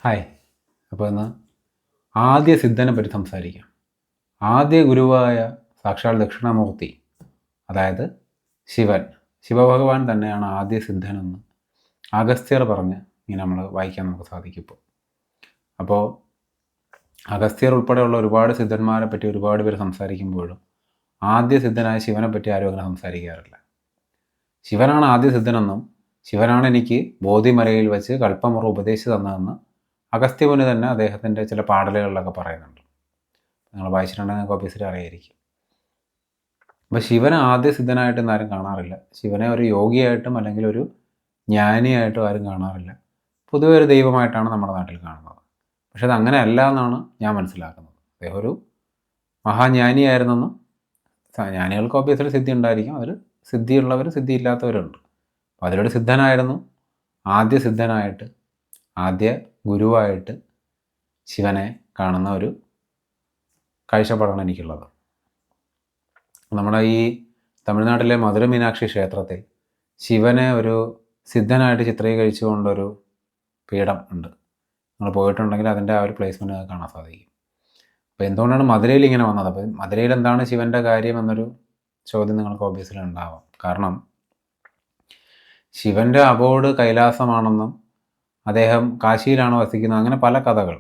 Hi. അപ്പോൾ ഇന്ന് ആദ്യ സിദ്ധനെ പറ്റി സംസാരിക്കാം. ആദ്യ ഗുരുവായ സാക്ഷാൽ ദക്ഷിണാമൂർത്തി, അതായത് ശിവൻ, ശിവഭഗവാൻ തന്നെയാണ് ആദ്യ സിദ്ധനെന്ന് അഗസ്ത്യർ പറഞ്ഞ് ഇങ്ങനെ നമ്മൾ വായിക്കാൻ നമുക്ക് സാധിക്കും ഇപ്പോൾ. അപ്പോൾ അഗസ്ത്യർ ഉൾപ്പെടെയുള്ള ഒരുപാട് സിദ്ധന്മാരെ പറ്റി ഒരുപാട് പേര് സംസാരിക്കുമ്പോഴും ആദ്യ സിദ്ധനായ ശിവനെ പറ്റി ആരും അങ്ങനെ സംസാരിക്കാറില്ല. ശിവനാണ് ആദ്യ സിദ്ധനെന്നും ശിവനാണ് എനിക്ക് ബോധിമലയിൽ വെച്ച് കൽപ്പമുറ ഉപദേശിച്ചു തന്നതെന്ന് അഗസ്ത്യമുനി തന്നെ അദ്ദേഹത്തിൻ്റെ ചില പാടലുകളിലൊക്കെ പറയുന്നുണ്ട്. നിങ്ങൾ വായിച്ചിട്ടുണ്ടെങ്കിൽ നിങ്ങൾക്ക് ഓബിയസ്ലി അറിയായിരിക്കും. അപ്പോൾ ശിവനെ ആദ്യ സിദ്ധനായിട്ടൊന്നും ആരും കാണാറില്ല. ശിവനെ ഒരു യോഗിയായിട്ടും അല്ലെങ്കിൽ ഒരു ജ്ഞാനിയായിട്ടും ആരും കാണാറില്ല. പൊതുവെ ഒരു ദൈവമായിട്ടാണ് നമ്മുടെ നാട്ടിൽ കാണുന്നത്. പക്ഷെ അത് അങ്ങനെയല്ല എന്നാണ് ഞാൻ മനസ്സിലാക്കുന്നത്. അദ്ദേഹം ഒരു മഹാജ്ഞാനിയായിരുന്നെന്നും ജ്ഞാനികൾക്ക് ഓബിയസ്ലി സിദ്ധി ഉണ്ടായിരിക്കും, അതിൽ സിദ്ധിയുള്ളവർ സിദ്ധി ഇല്ലാത്തവരുണ്ട്. അപ്പോൾ അതിലൊരു സിദ്ധനായിരുന്നു ആദ്യ സിദ്ധനായിട്ട്, ആദ്യ ഗുരുവായിട്ട് ശിവനെ കാണുന്ന ഒരു കാഴ്ചപ്പാടാണ് എനിക്കുള്ളത്. നമ്മുടെ ഈ തമിഴ്നാട്ടിലെ മധുര മീനാക്ഷി ക്ഷേത്രത്തിൽ ശിവനെ ഒരു സിദ്ധനായിട്ട് ചിത്രീകരിച്ചുകൊണ്ടൊരു പീഠം ഉണ്ട്. നിങ്ങൾ പോയിട്ടുണ്ടെങ്കിൽ അതിൻ്റെ ആ ഒരു പ്ലേസ്മെൻറ്റ് കാണാൻ സാധിക്കും. അപ്പോൾ എന്തുകൊണ്ടാണ് മധുരയിൽ ഇങ്ങനെ വന്നത്? അപ്പോൾ മധുരയിൽ എന്താണ് ശിവൻ്റെ കാര്യം എന്നൊരു ചോദ്യം നിങ്ങൾക്ക് ഓബിയസ്ലി ഉണ്ടാവാം. കാരണം ശിവൻ്റെ അബോർഡ് കൈലാസമാണെന്നും അദ്ദേഹം കാശിയിലാണ് വസിക്കുന്നത്, അങ്ങനെ പല കഥകൾ.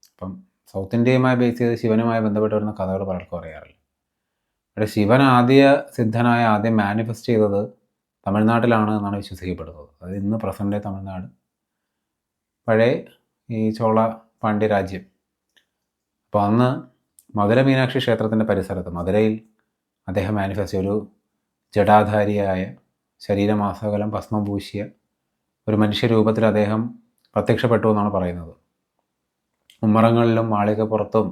അപ്പം സൗത്ത് ഇന്ത്യയുമായി ബേസ് ചെയ്ത് ശിവനുമായി ബന്ധപ്പെട്ട് വരുന്ന കഥകൾ പലർക്കും അറിയാറില്ല. പക്ഷേ ശിവൻ ആദ്യ സിദ്ധനായ ആദ്യം മാനിഫെസ്റ്റ് ചെയ്തത് തമിഴ്നാട്ടിലാണ് എന്നാണ് വിശ്വസിക്കപ്പെടുന്നത്. അത് ഇന്ന് പ്രസൻറ്റ് തമിഴ്നാട്, പഴയ ഈ ചോള പാണ്ഡ്യ രാജ്യം. അപ്പോൾ അന്ന് മധുര മീനാക്ഷി ക്ഷേത്രത്തിൻ്റെ പരിസരത്ത് മധുരയിൽ അദ്ദേഹം മാനിഫെസ്റ്റ് ഒരു ജടാധാരിയായ ശരീരമാസകലം ഭസ്മം പൂശിയ ഒരു മനുഷ്യരൂപത്തിൽ അദ്ദേഹം പ്രത്യക്ഷപ്പെട്ടു എന്നാണ് പറയുന്നത്. ഉമ്മറങ്ങളിലും മാളികപ്പുറത്തും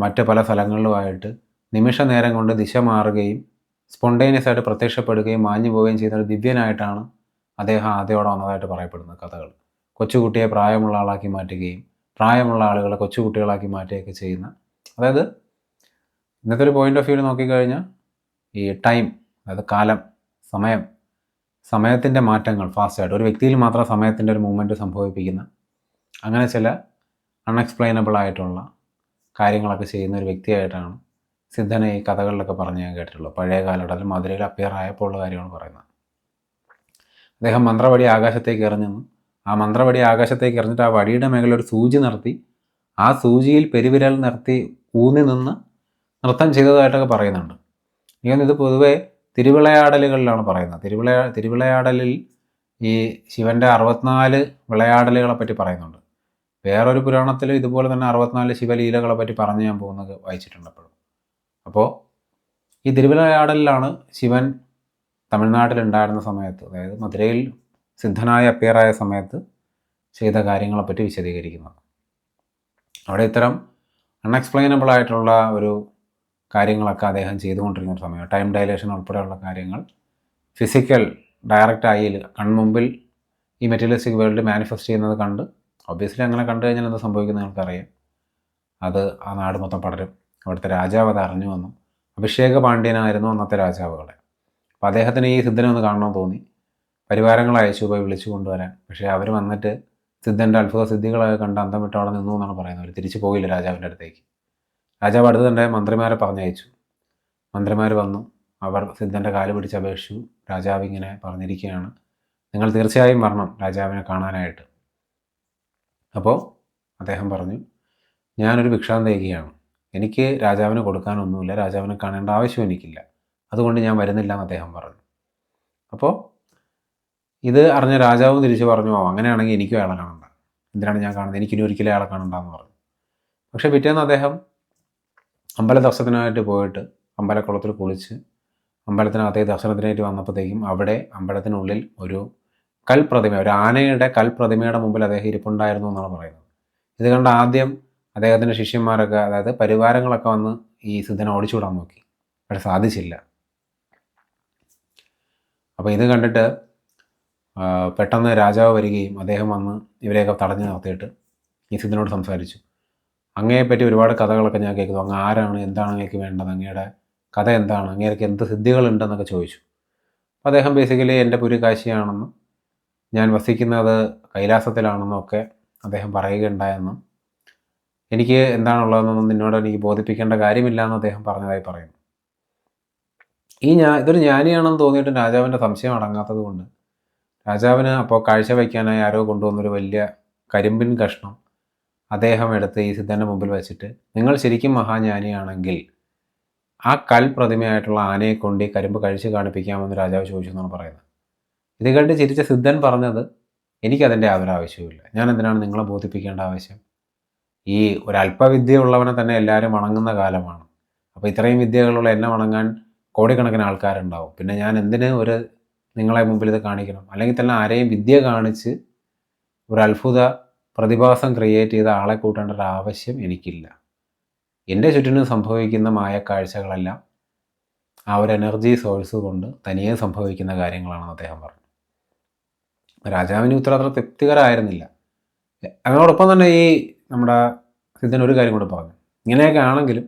മറ്റ് പല സ്ഥലങ്ങളിലുമായിട്ട് നിമിഷ നേരം കൊണ്ട് ദിശ മാറുകയും സ്പോണ്ടേനിയസ് ആയിട്ട് പ്രത്യക്ഷപ്പെടുകയും മാഞ്ഞു പോവുകയും ചെയ്യുന്ന ഒരു ദിവ്യനായിട്ടാണ് അദ്ദേഹം ആദ്യമോടെ വന്നതായിട്ട് പറയപ്പെടുന്നത് കഥകൾ. കൊച്ചുകുട്ടിയെ പ്രായമുള്ള ആളാക്കി മാറ്റുകയും പ്രായമുള്ള ആളുകളെ കൊച്ചുകുട്ടികളാക്കി മാറ്റുകയൊക്കെ ചെയ്യുന്ന, അതായത് ഇന്നത്തെ ഒരു പോയിൻ്റ് ഓഫ് വ്യൂവിൽ നോക്കിക്കഴിഞ്ഞാൽ ഈ ടൈം, അതായത് കാലം, സമയത്തിൻ്റെ മാറ്റങ്ങൾ ഫാസ്റ്റായിട്ട് ഒരു വ്യക്തിയിൽ മാത്രം സമയത്തിൻ്റെ ഒരു മൂവ്മെൻറ്റ് സംഭവിപ്പിക്കുന്ന അങ്ങനെ ചില അൺഎക്സ്പ്ലെയിനബിൾ ആയിട്ടുള്ള കാര്യങ്ങളൊക്കെ ചെയ്യുന്ന ഒരു വ്യക്തിയായിട്ടാണ് സിദ്ധനെ ഈ കഥകളിലൊക്കെ പറഞ്ഞ് ഞാൻ കേട്ടിട്ടുള്ളത്. പഴയ കാലഘട്ടത്തിൽ മധുരയിൽ അപ്പിയർ ആയപ്പോൾ ഉള്ള കാര്യമാണ് പറയുന്നത്. അദ്ദേഹം മന്ത്രവടി ആകാശത്തേക്ക് എറിഞ്ഞെന്നും ആ മന്ത്രവടി ആകാശത്തേക്ക് എറിഞ്ഞിട്ട് ആ വടിയുടെ മേഖല ഒരു സൂചി നിർത്തി ആ സൂചിയിൽ പെരുവിരൽ നിർത്തി ഊന്നി നിന്ന് നൃത്തം ചെയ്തതായിട്ടൊക്കെ പറയുന്നുണ്ട്. ഇത് പൊതുവേ തിരുവിളയാടലുകളിലാണ് പറയുന്നത്. തിരുവിളയാടലിൽ ഈ ശിവൻ്റെ 64 വിളയാടലുകളെ പറ്റി പറയുന്നുണ്ട്. വേറൊരു പുരാണത്തിൽ ഇതുപോലെ തന്നെ 64 ശിവലീലകളെ പറ്റി പറഞ്ഞ് ഞാൻ പോകുന്നത് വായിച്ചിട്ടുണ്ട് എപ്പോഴും. അപ്പോൾ ഈ തിരുവിളയാടലിലാണ് ശിവൻ തമിഴ്നാട്ടിലുണ്ടായിരുന്ന സമയത്ത്, അതായത് മധുരയിൽ സിദ്ധനായ അപ്പിയറായ സമയത്ത് ചെയ്ത കാര്യങ്ങളെപ്പറ്റി വിശദീകരിക്കുന്നത്. അവിടെ ഇത്തരം അൺഎക്സ്പ്ലെയിനബിൾ ആയിട്ടുള്ള ഒരു കാര്യങ്ങളൊക്കെ അദ്ദേഹം ചെയ്തുകൊണ്ടിരിക്കുന്ന ഒരു സമയം, ടൈം ഡയലേഷൻ ഉൾപ്പെടെയുള്ള കാര്യങ്ങൾ ഫിസിക്കൽ ഡയറക്റ്റ് ആയിൽ കൺമുമ്പിൽ ഈ മെറ്റീരിയലിസ്റ്റിക് വേൾഡ് മാനിഫെസ്റ്റ് ചെയ്യുന്നത് കണ്ട്, ഒബ്വിയസ്ലി അങ്ങനെ കണ്ടു കഴിഞ്ഞാൽ എന്താ സംഭവിക്കുന്നത് നിങ്ങൾക്കറിയാം. അത് ആ നാട് മൊത്തം പടരും. അവിടുത്തെ രാജാവ് അത് അറിഞ്ഞു വന്നു. അഭിഷേക പാണ്ഡ്യനായിരുന്നു അന്നത്തെ രാജാവുകളെ. അപ്പോൾ അദ്ദേഹത്തിന് ഈ സിദ്ധനെ ഒന്ന് കാണണമെന്ന് തോന്നി. പരിവാരങ്ങൾ അയച്ചു പോയി വിളിച്ചു കൊണ്ടുവരാൻ. പക്ഷേ അവർ വന്നിട്ട് സിദ്ധൻ്റെ അത്ഭുത സിദ്ധികളൊക്കെ കണ്ട് അന്തം വിട്ട് അവിടെ നിന്നു എന്നാണ് പറയുന്നത്. അവർ തിരിച്ചു പോയില്ല രാജാവിൻ്റെ അടുത്തേക്ക്. രാജാവ് അടുത്ത് തന്നെ മന്ത്രിമാരെ പറഞ്ഞയച്ചു. മന്ത്രിമാർ വന്നു. അവർ സിദ്ധൻ്റെ കാല് പിടിച്ച് അപേക്ഷിച്ചു. രാജാവ് ഇങ്ങനെ പറഞ്ഞിരിക്കുകയാണ്, നിങ്ങൾ തീർച്ചയായും വരണം രാജാവിനെ കാണാനായിട്ട്. അപ്പോൾ അദ്ദേഹം പറഞ്ഞു, ഞാനൊരു ഭിക്ഷാന്തേകിയാണ്, എനിക്ക് രാജാവിന് കൊടുക്കാനൊന്നുമില്ല, രാജാവിനെ കാണേണ്ട ആവശ്യം എനിക്കില്ല, അതുകൊണ്ട് ഞാൻ വരുന്നില്ല എന്ന് അദ്ദേഹം പറഞ്ഞു. അപ്പോൾ ഇത് അറിഞ്ഞ രാജാവും തിരിച്ചു പറഞ്ഞു, അങ്ങനെയാണെങ്കിൽ എനിക്കും അയാളെ കാണണ്ട, എന്തിനാണ് ഞാൻ കാണുന്നത്, എനിക്കിനി ഒരിക്കലും അയാളെ കാണണ്ടെന്ന് പറഞ്ഞു. പക്ഷേ പിറ്റേന്ന് അദ്ദേഹം അമ്പല ദർശനത്തിനായിട്ട് പോയിട്ട് അമ്പലക്കുളത്തിൽ കുളിച്ച് അമ്പലത്തിനകത്തേക്ക് ദർശനത്തിനായിട്ട് വന്നപ്പോഴത്തേക്കും അവിടെ അമ്പലത്തിനുള്ളിൽ ഒരു കൽപ്രതിമ, ഒരു ആനയുടെ കൽപ്രതിമയുടെ മുമ്പിൽ അദ്ദേഹം ഇരിപ്പുണ്ടായിരുന്നു എന്നാണ് പറയുന്നത്. ഇത് കണ്ട് ആദ്യം അദ്ദേഹത്തിൻ്റെ ശിഷ്യന്മാരൊക്കെ, അതായത് പരിവാരങ്ങളൊക്കെ വന്ന് ഈ സിദ്ധനെ ഓടിച്ചുവിടാൻ നോക്കി, പക്ഷെ സാധിച്ചില്ല. അപ്പോൾ ഇത് കണ്ടിട്ട് പെട്ടെന്ന് രാജാവ് വരികയും അദ്ദേഹം വന്ന് ഇവരെയൊക്കെ തടഞ്ഞു നിർത്തിയിട്ട് ഈ സിദ്ധനോട് സംസാരിച്ചു. അങ്ങയെപ്പറ്റി ഒരുപാട് കഥകളൊക്കെ ഞാൻ കേൾക്കുന്നു, അങ്ങ് ആരാണ്, എന്താണ് അങ്ങേക്ക് വേണ്ടത്, അങ്ങയുടെ കഥ എന്താണ്, അങ്ങേക്ക് എന്ത് സിദ്ധികളുണ്ടെന്നൊക്കെ ചോദിച്ചു. അപ്പോൾ അദ്ദേഹം ബേസിക്കലി എൻ്റെ പുരി കാശിയാണെന്നും ഞാൻ വസിക്കുന്നത് കൈലാസത്തിലാണെന്നും ഒക്കെ അദ്ദേഹം പറയുകയുണ്ടായെന്നും എനിക്ക് എന്താണുള്ളതെന്നൊന്നും നിന്നോട് എനിക്ക് ബോധിപ്പിക്കേണ്ട കാര്യമില്ല എന്ന് അദ്ദേഹം പറഞ്ഞതായി പറയുന്നു. ഇതൊരു ജ്ഞാനിയാണെന്ന് തോന്നിയിട്ട് രാജാവിൻ്റെ സംശയം അടങ്ങാത്തത് കൊണ്ട് രാജാവിന് അപ്പോൾ കാഴ്ചവെക്കാനായി ആരോ കൊണ്ടുവന്നൊരു വലിയ കരിമ്പിൻ കഷ്ണം അദ്ദേഹം എടുത്ത് ഈ സിദ്ധൻ്റെ മുമ്പിൽ വെച്ചിട്ട്, നിങ്ങൾ ശരിക്കും മഹാജ്ഞാനിയാണെങ്കിൽ ആ പ്രതിമയായിട്ടുള്ള ആനയെ കൊണ്ട് ഈ കരിമ്പ് കഴിച്ച് കാണിപ്പിക്കാമെന്ന് രാജാവ് ചോദിച്ചു എന്നാണ് പറയുന്നത്. ഇത് കണ്ട് ചിരിച്ച സിദ്ധൻ പറഞ്ഞത്, എനിക്കതിൻ്റെ യാതൊരു ആവശ്യവുമില്ല. ഞാൻ എന്തിനാണ് നിങ്ങളെ ബോധിപ്പിക്കേണ്ട ആവശ്യം? ഈ ഒരല്പവിദ്യ ഉള്ളവനെ തന്നെ എല്ലാവരും വണങ്ങുന്ന കാലമാണ്. അപ്പോൾ ഇത്രയും വിദ്യകളുള്ള എന്നെ വണങ്ങാൻ കോടിക്കണക്കിന് ആൾക്കാരുണ്ടാവും. പിന്നെ ഞാൻ എന്തിന് നിങ്ങളെ മുമ്പിൽ ഇത് കാണിക്കണം? അല്ലെങ്കിൽ തന്നെ ആരെയും വിദ്യ കാണിച്ച് ഒരു അത്ഭുത പ്രതിഭാസം ക്രിയേറ്റ് ചെയ്ത ആളെ കൂട്ടേണ്ട ഒരു ആവശ്യം എനിക്കില്ല. എൻ്റെ ചുറ്റിനും സംഭവിക്കുന്ന മായക്കാഴ്ചകളെല്ലാം ആ ഒരു എനർജി സോഴ്സ് കൊണ്ട് തനിയെ സംഭവിക്കുന്ന കാര്യങ്ങളാണെന്ന് അദ്ദേഹം പറഞ്ഞു. രാജാവിന് ഉത്തരം അത്ര തൃപ്തികരമായിരുന്നില്ല. അതിനോടൊപ്പം തന്നെ ഈ നമ്മുടെ സിദ്ധൻ ഒരു കാര്യം കൂടെ പറഞ്ഞു, ഇങ്ങനെയൊക്കെ ആണെങ്കിലും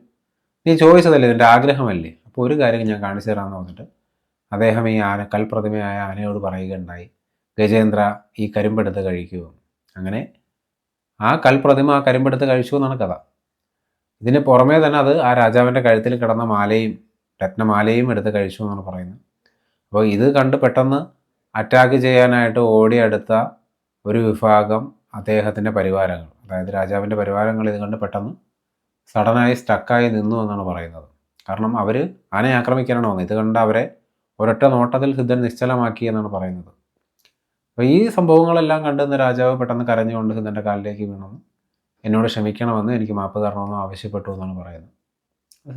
നീ ചോദിച്ചതല്ലേ, ഇതിൻ്റെ ആഗ്രഹമല്ലേ, അപ്പോൾ ഒരു കാര്യം ഞാൻ കാണിച്ചു തരാമെന്ന് പറഞ്ഞിട്ട് അദ്ദേഹം ഈ കൽപ്രതിമയായ ആനയോട് പറയുകയുണ്ടായി, ഗജേന്ദ്ര ഈ കരിമ്പെടുത്ത് കഴിക്കൂ. അങ്ങനെ ആ കൽപ്രതിമ ആ കരിമ്പെടുത്ത് കഴിച്ചു എന്നാണ് കഥ. ഇതിന് പുറമേ തന്നെ അത് ആ രാജാവിൻ്റെ കഴുത്തിൽ കിടന്ന മാലയും രത്നമാലയും എടുത്ത് കഴിച്ചു എന്നാണ് പറയുന്നത്. അപ്പോൾ ഇത് കണ്ട് പെട്ടെന്ന് അറ്റാക്ക് ചെയ്യാനായിട്ട് ഓടിയെടുത്ത ഒരു വിഭാഗം അദ്ദേഹത്തിൻ്റെ പരിവാരങ്ങൾ, അതായത് രാജാവിൻ്റെ പരിവാരങ്ങൾ ഇത് കണ്ട് പെട്ടെന്ന് സഡനായി സ്റ്റക്കായി നിന്നു എന്നാണ് പറയുന്നത്. കാരണം അവർ ആനയെ ആക്രമിക്കാനാണ് വന്നത്. ഇത് കണ്ട് അവരെ ഒരൊറ്റ നോട്ടത്തിൽ സിദ്ധൻ നിശ്ചലമാക്കി എന്നാണ് പറയുന്നത്. അപ്പോൾ ഈ സംഭവങ്ങളെല്ലാം കണ്ടുന്ന രാജാവ് പെട്ടെന്ന് കരഞ്ഞുകൊണ്ട് സിദ്ധൻ്റെ കാലിലേക്ക് വീണെന്ന്, എന്നോട് ക്ഷമിക്കണമെന്ന്, എനിക്ക് മാപ്പ് തരണമെന്ന് ആവശ്യപ്പെട്ടു എന്നാണ് പറയുന്നത്.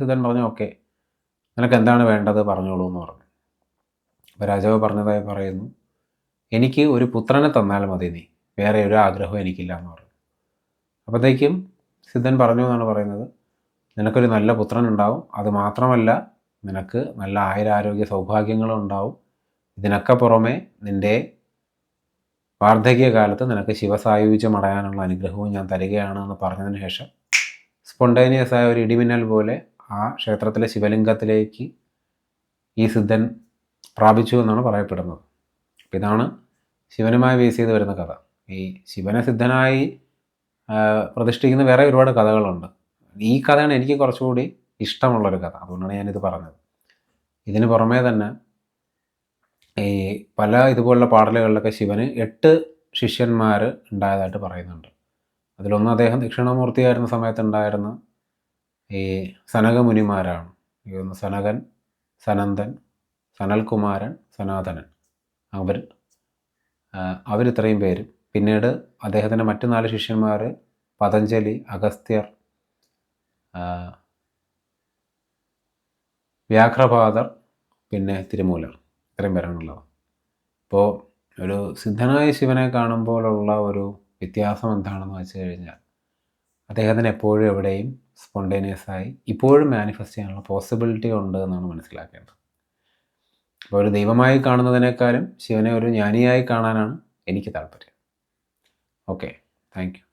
സിദ്ധൻ പറഞ്ഞു, ഓക്കെ, നിനക്ക് എന്താണ് വേണ്ടത് പറഞ്ഞോളൂ എന്ന് പറഞ്ഞു. അപ്പോൾ രാജാവ് പറഞ്ഞതായി പറയുന്നു, എനിക്ക് ഒരു പുത്രനെ തന്നാൽ മതി, നീ വേറെ ഒരു ആഗ്രഹവും എനിക്കില്ല എന്ന് പറഞ്ഞു. അപ്പോഴത്തേക്കും സിദ്ധൻ പറഞ്ഞു എന്നാണ് പറയുന്നത്, നിനക്കൊരു നല്ല പുത്രൻ ഉണ്ടാവും, അതുമാത്രമല്ല നിനക്ക് നല്ല ആയുരാരോഗ്യ സൗഭാഗ്യങ്ങളും ഉണ്ടാവും. ഇതിനൊക്കെ പുറമെ നിൻ്റെ വാർദ്ധക്യകാലത്ത് നിനക്ക് ശിവസായുജ്യം അടയാനുള്ള അനുഗ്രഹവും ഞാൻ തരികയാണ് എന്ന് പറഞ്ഞതിന് ശേഷം സ്പോണ്ടേനിയസ് ആയ ഒരു ഇടിമിന്നൽ പോലെ ആ ക്ഷേത്രത്തിലെ ശിവലിംഗത്തിലേക്ക് ഈ സിദ്ധൻ പ്രാപിച്ചു എന്നാണ് പറയപ്പെടുന്നത്. അപ്പം ഇതാണ് ശിവനുമായി ബേസ് ചെയ്ത് വരുന്ന കഥ. ഈ ശിവനെ സിദ്ധനായി പ്രതിഷ്ഠിക്കുന്ന വേറെ ഒരുപാട് കഥകളുണ്ട്. ഈ കഥയാണ് എനിക്ക് കുറച്ചുകൂടി ഇഷ്ടമുള്ളൊരു കഥ, അതുകൊണ്ടാണ് ഞാനിത് പറഞ്ഞത്. ഇതിന് പുറമേ തന്നെ ഈ പല ഇതുപോലുള്ള പാടലുകളിലൊക്കെ ശിവന് 8 ശിഷ്യന്മാർ ഉണ്ടായതായിട്ട് പറയുന്നുണ്ട്. അതിലൊന്ന് അദ്ദേഹം ദക്ഷിണാമൂർത്തിയായിരുന്ന സമയത്തുണ്ടായിരുന്ന ഈ സനകമുനിമാരാണ്. സനകൻ, സനന്ദൻ, സനൽകുമാരൻ, സനാതനൻ, അവരിത്രയും പേരും. പിന്നീട് അദ്ദേഹത്തിൻ്റെ മറ്റു 4 ശിഷ്യന്മാർ പതഞ്ജലി, അഗസ്ത്യർ, വ്യാഘ്രപാദർ, പിന്നെ തിരുമൂലർ, ഇത്രയും പേരാണുള്ളത്. അപ്പോൾ ഒരു സിദ്ധനായ ശിവനെ കാണുമ്പോഴുള്ള ഒരു വ്യത്യാസം എന്താണെന്ന് വെച്ച് കഴിഞ്ഞാൽ അദ്ദേഹത്തിന് എപ്പോഴും എവിടെയും സ്പോണ്ടേനിയസായി ഇപ്പോഴും മാനിഫെസ്റ്റ് ചെയ്യാനുള്ള പോസിബിലിറ്റി ഉണ്ട് എന്നാണ് മനസ്സിലാക്കേണ്ടത്. അപ്പോൾ ഒരു ദൈവമായി കാണുന്നതിനേക്കാളും ശിവനെ ഒരു ജ്ഞാനിയായി കാണാനാണ് എനിക്ക് താല്പര്യം. Okay, thank you.